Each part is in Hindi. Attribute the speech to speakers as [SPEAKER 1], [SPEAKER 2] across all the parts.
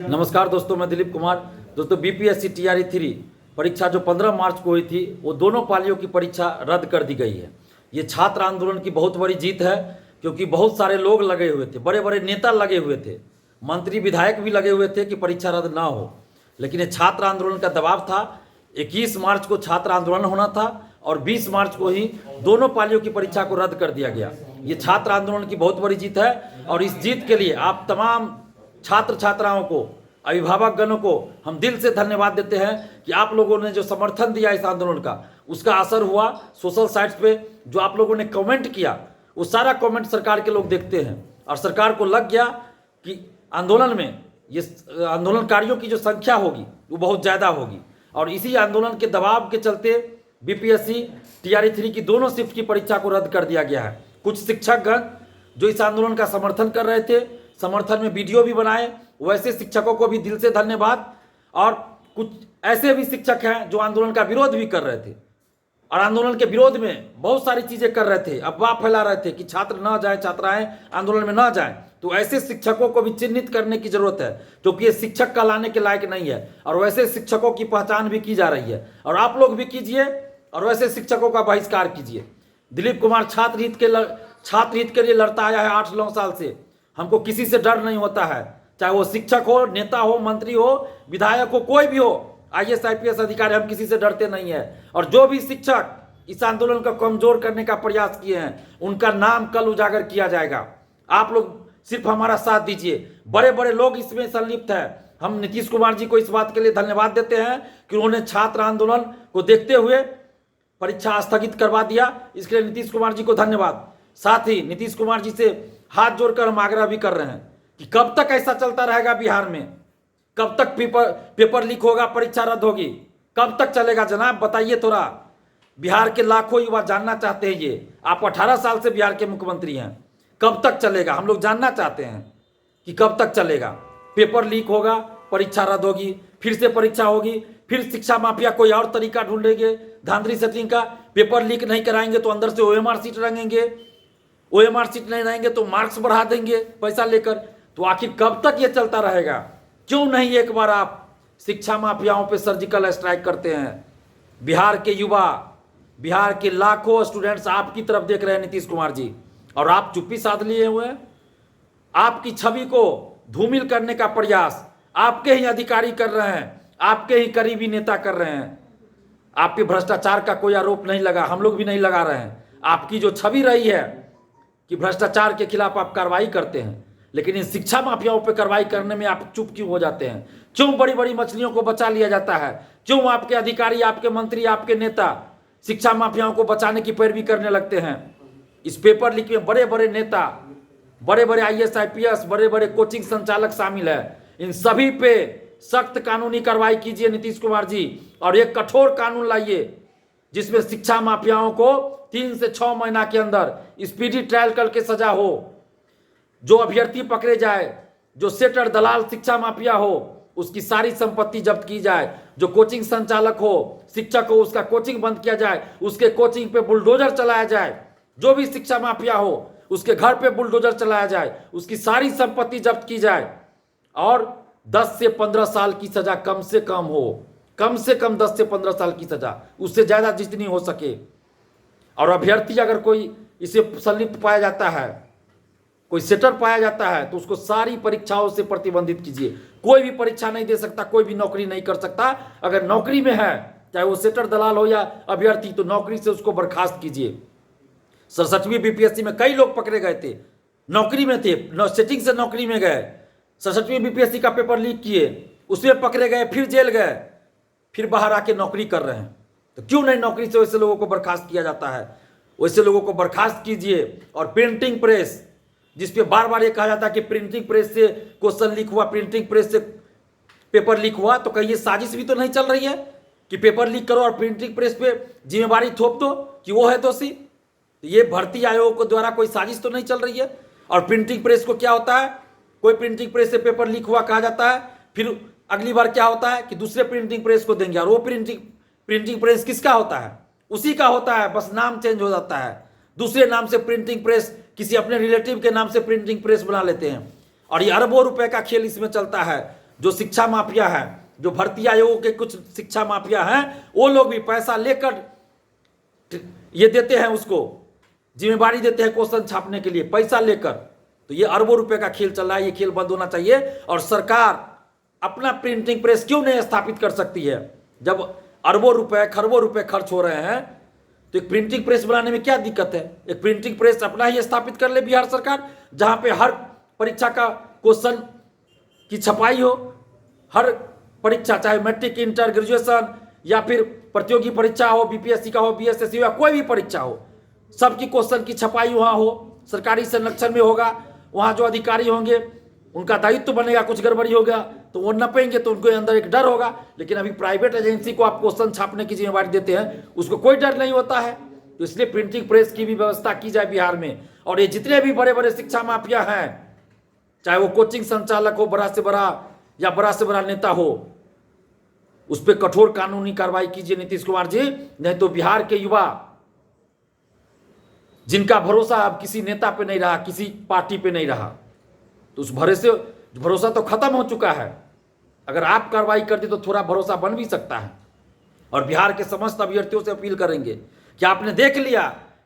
[SPEAKER 1] नमस्कार दोस्तों, मैं दिलीप कुमार। दोस्तों, बीपीएससी टीआरई 3 परीक्षा जो 15 मार्च को हुई थी, वो दोनों पालियों की परीक्षा रद्द कर दी गई है। ये छात्र आंदोलन की बहुत बड़ी जीत है, क्योंकि बहुत सारे लोग लगे हुए थे, बड़े बड़े नेता लगे हुए थे, मंत्री विधायक भी लगे हुए थे कि परीक्षा रद्द ना हो। लेकिन ये छात्र आंदोलन का दबाव था। 21 मार्च को छात्र आंदोलन होना था और 20 मार्च को ही दोनों पालियों की परीक्षा को रद्द कर दिया गया। ये छात्र आंदोलन की बहुत बड़ी जीत है और इस जीत के लिए आप तमाम छात्र छात्राओं को, अभिभावक गणों को हम दिल से धन्यवाद देते हैं कि आप लोगों ने जो समर्थन दिया इस आंदोलन का, उसका असर हुआ सोशल साइट्स पे। जो आप लोगों ने कमेंट किया, वो सारा कमेंट सरकार के लोग देखते हैं और सरकार को लग गया कि आंदोलन में ये आंदोलनकारियों की जो संख्या होगी वो बहुत ज़्यादा होगी। और इसी आंदोलन के दबाव के चलते बीपीएससी टीआरई 3 की दोनों शिफ्ट की परीक्षा को रद्द कर दिया गया है। कुछ शिक्षकगण जो इस आंदोलन का समर्थन कर रहे थे, समर्थन में वीडियो भी बनाए, वैसे शिक्षकों को भी दिल से धन्यवाद। और कुछ ऐसे भी शिक्षक हैं जो आंदोलन का विरोध भी कर रहे थे और आंदोलन के विरोध में बहुत सारी चीजें कर रहे थे, अफवाह फैला रहे थे कि छात्र न जाए, छात्राएं आंदोलन में न जाएं। तो ऐसे शिक्षकों को भी चिन्हित करने की जरूरत है, क्योंकि ये शिक्षक का लाने के लायक नहीं है और वैसे शिक्षकों की पहचान भी की जा रही है। और आप लोग भी कीजिए और वैसे शिक्षकों का बहिष्कार कीजिए। दिलीप कुमार छात्र हित के लिए लड़ता आया है 8-9 साल से। हमको किसी से डर नहीं होता है, चाहे वो शिक्षक हो, नेता हो, मंत्री हो, विधायक हो, कोई भी हो, आईएएस आईपीएस अधिकारी, हम किसी से डरते नहीं है। और जो भी शिक्षक इस आंदोलन को कमजोर करने का प्रयास किए हैं, उनका नाम कल उजागर किया जाएगा। आप लोग सिर्फ हमारा साथ दीजिए। बड़े बड़े लोग इसमें संलिप्त हैं। हम नीतीश कुमार जी को इस बात के लिए धन्यवाद देते हैं कि उन्होंने छात्र आंदोलन को देखते हुए परीक्षा स्थगित करवा दिया। इसके लिए नीतीश कुमार जी को धन्यवाद। साथ ही नीतीश कुमार जी से हाथ जोड़कर हम आग्रह भी कर रहे हैं कि कब तक ऐसा चलता रहेगा बिहार में? कब तक पेपर लीक होगा, परीक्षा रद्द होगी? कब तक चलेगा जनाब, बताइए थोड़ा। बिहार के लाखों युवा जानना चाहते हैं ये। आप 18 साल से बिहार के मुख्यमंत्री हैं, कब तक चलेगा? हम लोग जानना चाहते हैं कि कब तक चलेगा। पेपर लीक होगा, परीक्षा रद्द होगी, फिर से परीक्षा होगी, फिर शिक्षा माफिया कोई और तरीका ढूंढेंगे धांधली सेटिंग का। पेपर लीक नहीं कराएंगे तो अंदर से ओएमआर सीट रहेंगे, ओएमआर सीट नहीं रहेंगे तो मार्क्स बढ़ा देंगे पैसा लेकर। तो आखिर कब तक ये चलता रहेगा? क्यों नहीं एक बार आप शिक्षा माफियाओं पे सर्जिकल स्ट्राइक करते हैं? बिहार के युवा, बिहार के लाखों स्टूडेंट्स आपकी तरफ देख रहे हैं नीतीश कुमार जी, और आप चुप्पी साध लिए हुए हैं। आपकी छवि को धूमिल करने का प्रयास आपके ही अधिकारी कर रहे हैं, आपके ही करीबी नेता कर रहे हैं। आप पे भ्रष्टाचार का कोई आरोप नहीं लगा, हम लोग भी नहीं लगा रहे हैं। आपकी जो छवि रही है कि भ्रष्टाचार के खिलाफ आप कार्रवाई करते हैं, लेकिन इन शिक्षा माफियाओं पर कार्रवाई करने में आप चुप क्यों हो जाते हैं? क्यों बड़ी बड़ी मछलियों को बचा लिया जाता है? क्यों आपके अधिकारी, आपके मंत्री, आपके नेता शिक्षा माफियाओं को बचाने की पैरवी करने लगते हैं? इस पेपर लीक में बड़े बड़े नेता, बड़े बड़े आईएएस आईपीएस, बड़े बड़े कोचिंग संचालक शामिल है। इन सभी पे सख्त कानूनी कार्रवाई कीजिए नीतीश कुमार जी, और एक कठोर कानून लाइए जिसमें शिक्षा माफियाओं को 3 से 6 महीना के अंदर स्पीडी ट्रायल करके सजा हो। जो अभ्यर्थी पकड़े जाए, जो सेटर दलाल शिक्षा माफिया हो, उसकी सारी संपत्ति जब्त की जाए। जो कोचिंग संचालक हो, शिक्षक हो, उसका कोचिंग बंद किया जाए, उसके कोचिंग पे बुलडोजर चलाया जाए। जो भी शिक्षा माफिया हो, उसके घर पे बुलडोजर चलाया जाए, उसकी सारी संपत्ति जब्त की जाए और 10 से 15 साल की सजा कम से कम हो। कम से कम 10 से 15 साल की सजा, उससे ज्यादा जितनी हो सके। और अभ्यर्थी अगर कोई इसे संलिप्त पाया जाता है, कोई सेटर पाया जाता है, तो उसको सारी परीक्षाओं से प्रतिबंधित कीजिए। कोई भी परीक्षा नहीं दे सकता, कोई भी नौकरी नहीं कर सकता। अगर नौकरी में है, चाहे वो सेटर दलाल हो या अभ्यर्थी, तो नौकरी से उसको बर्खास्त कीजिए। 67वीं बीपीएससी में कई लोग पकड़े गए थे, नौकरी में थे, सेटिंग से नौकरी में गए। 67वीं बीपीएससी का पेपर लीक किए, उसमें पकड़े गए, फिर जेल गए, फिर बाहर आके नौकरी कर रहे हैं। तो क्यों नहीं नौकरी से वैसे लोगों को बर्खास्त किया जाता है? वैसे लोगों को बर्खास्त कीजिए। और प्रिंटिंग प्रेस, जिसपे बार बार ये कहा जाता है कि प्रिंटिंग प्रेस से क्वेश्चन लीक हुआ, प्रिंटिंग प्रेस से पेपर लीक हुआ, तो कहीं ये साजिश भी तो नहीं चल रही है कि पेपर लीक करो और प्रिंटिंग प्रेस पे जिम्मेवारी थोप दो कि वो है दोषी? ये भर्ती आयोग के द्वारा कोई साजिश तो नहीं चल रही है? और प्रिंटिंग प्रेस को क्या होता है, कोई प्रिंटिंग प्रेस से पेपर लीक हुआ कहा जाता है, फिर अगली बार क्या होता है कि दूसरे प्रिंटिंग प्रेस को देंगे। और वो प्रिंटिंग प्रेस किसका होता है? उसी का होता है, बस नाम चेंज हो जाता है। दूसरे नाम से प्रिंटिंग प्रेस, किसी अपने रिलेटिव के नाम से प्रिंटिंग प्रेस बना लेते हैं। और ये अरबों रुपए का खेल इसमें चलता है। जो शिक्षा माफिया है, जो भर्ती आयोगों के कुछ शिक्षा माफिया हैं, वो लोग भी पैसा लेकर ये देते हैं, उसको जिम्मेवारी देते हैं क्वेश्चन छापने के लिए पैसा लेकर। तो ये अरबों रुपए का खेल चल रहा है, ये खेल बंद होना चाहिए। और सरकार अपना प्रिंटिंग प्रेस क्यों नहीं स्थापित कर सकती है? जब अरबों रुपए खरबों रुपए खर्च हो रहे हैं तो एक प्रिंटिंग प्रेस बनाने में क्या दिक्कत है? एक प्रिंटिंग प्रेस अपना ही स्थापित कर ले बिहार सरकार, जहां पे हर परीक्षा का क्वेश्चन की छपाई हो। हर परीक्षा, चाहे मैट्रिक, इंटर, ग्रेजुएशन या फिर प्रतियोगी परीक्षा हो, बीपीएससी का हो, बीएसएससी हो या कोई भी परीक्षा हो, सबकी क्वेश्चन की छपाई वहां हो, सरकारी संरक्षण में होगा। वहां जो अधिकारी होंगे उनका दायित्व बनेगा, कुछ गड़बड़ी होगा तो वो नपेंगे, तो उनके अंदर एक डर होगा। लेकिन अभी प्राइवेट एजेंसी को आप क्वेश्चन छापने की जिम्मेवारी देते हैं, उसको कोई डर नहीं होता है। तो इसलिए प्रिंटिंग प्रेस की भी व्यवस्था की जाए बिहार में। और ये जितने भी बड़े बड़े शिक्षा माफिया हैं, चाहे वो कोचिंग संचालक हो, बड़ा से बड़ा या बड़ा से बड़ा नेता हो, उस पर कठोर कानूनी कार्रवाई कीजिए नीतीश कुमार जी। नहीं तो बिहार के युवा, जिनका भरोसा अब किसी नेता पे नहीं रहा, किसी पार्टी पे नहीं रहा, तो उस भरोसा तो खत्म हो चुका है। अगर आप कार्रवाई करते तो थोड़ा भरोसा बन भी सकता है। और बिहार के समस्त अभ्यर्थियों से अपील करेंगे कि आपने देख लिया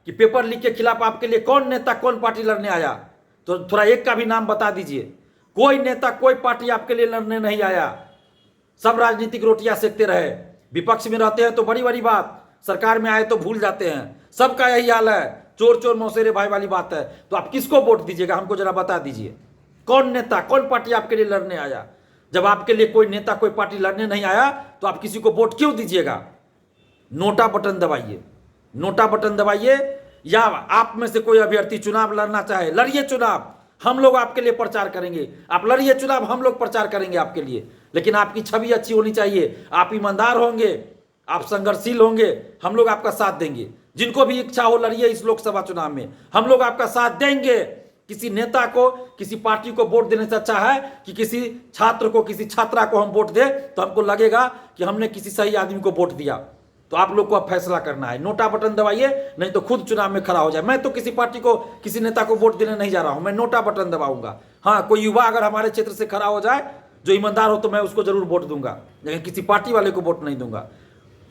[SPEAKER 1] कि पेपर लीक के खिलाफ आपके लिए कौन नेता, कौन पार्टी लड़ने आया, तो थोड़ा एक का भी नाम बता दीजिए। कोई नेता, कोई पार्टी आपके लिए लड़ने नहीं आया। सब राजनीतिक रोटियां सेकते रहे। विपक्ष में रहते हैं तो बड़ी बड़ी बात, सरकार में आए तो भूल जाते हैं। सबका यही हाल है, चोर चोर मौसेरे भाई वाली बात है। तो आप किसको वोट दीजिएगा, हमको जरा बता दीजिए। कौन नेता, कौन पार्टी आपके लिए लड़ने आया? जब आपके लिए कोई नेता, कोई पार्टी लड़ने नहीं आया तो आप किसी को वोट क्यों दीजिएगा? नोटा बटन दबाइए, नोटा बटन दबाइए। या आप में से कोई अभ्यर्थी चुनाव लड़ना चाहे, लड़िए चुनाव, हम लोग आपके लिए प्रचार करेंगे। आप लड़िए चुनाव, हम लोग प्रचार करेंगे आपके लिए। लेकिन आपकी छवि अच्छी होनी चाहिए, आप ईमानदार होंगे, आप संघर्षशील होंगे, हम लोग आपका साथ देंगे। जिनको भी इच्छा हो लड़िए इस लोकसभा चुनाव में, हम लोग आपका साथ देंगे। किसी नेता को, किसी पार्टी को वोट देने से अच्छा है कि किसी छात्र को, किसी छात्रा को हम वोट दें तो हमको लगेगा कि हमने किसी सही आदमी को वोट दिया। तो आप लोग को अब फैसला करना है। नोटा बटन दबाइए, नहीं तो खुद चुनाव में खड़ा हो जाए। मैं तो किसी पार्टी को, किसी नेता को वोट देने नहीं जा रहा हूं, मैं नोटा बटन दबाऊंगा। हाँ, कोई युवा अगर हमारे क्षेत्र से खड़ा हो जाए जो ईमानदार हो तो मैं उसको जरूर वोट दूंगा, लेकिन किसी पार्टी वाले को वोट नहीं दूंगा।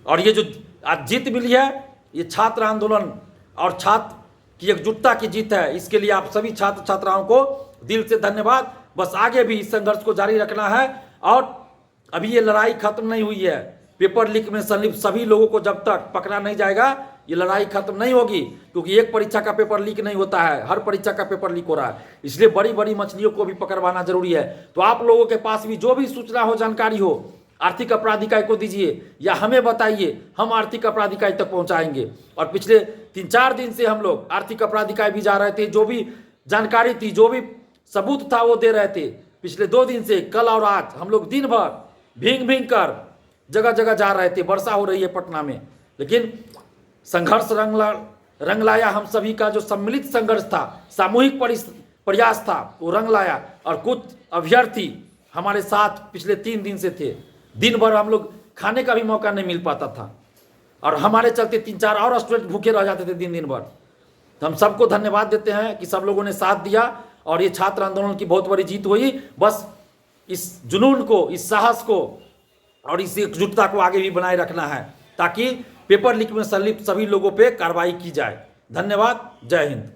[SPEAKER 1] और ये जो आज जीत मिली है, ये छात्र आंदोलन और छात्र की एकजुटता की जीत है। इसके लिए आप सभी छात्र छात्राओं को दिल से धन्यवाद। बस आगे भी इस संघर्ष को जारी रखना है। और अभी ये लड़ाई खत्म नहीं हुई है। पेपर लीक में संलिप्त सभी लोगों को जब तक पकड़ा नहीं जाएगा, ये लड़ाई खत्म नहीं होगी। क्योंकि एक परीक्षा का पेपर लीक नहीं होता है, हर परीक्षा का पेपर लीक हो रहा है। इसलिए बड़ी बड़ी मछलियों को भी पकड़वाना जरूरी है। तो आप लोगों के पास भी जो भी सूचना हो, जानकारी हो, आर्थिक अपराध इकाई को दीजिए या हमें बताइए, हम आर्थिक अपराध इकाई तक पहुंचाएंगे। और पिछले 3-4 दिन से हम लोग आर्थिक अपराध इकाई भी जा रहे थे, जो भी जानकारी थी, जो भी सबूत था वो दे रहे थे। पिछले 2 दिन से, कल और आज, हम लोग दिन भर भींग भींग कर जगह जगह जा रहे थे। वर्षा हो रही है पटना में, लेकिन संघर्ष रंग लाया। हम सभी का जो सम्मिलित संघर्ष था, सामूहिक प्रयास था, वो रंग लाया। और कुछ अभ्यर्थी हमारे साथ पिछले 3 दिन से थे। दिन भर हम लोग खाने का भी मौका नहीं मिल पाता था, और हमारे चलते 3-4 और स्टूडेंट भूखे रह जाते थे दिन भर। तो हम सबको धन्यवाद देते हैं कि सब लोगों ने साथ दिया और ये छात्र आंदोलन की बहुत बड़ी जीत हुई। बस इस जुनून को, इस साहस को और इस एकजुटता को आगे भी बनाए रखना है, ताकि पेपर लीक में संलिप्त सभी लोगों पे कार्रवाई की जाए। धन्यवाद। जय हिंद।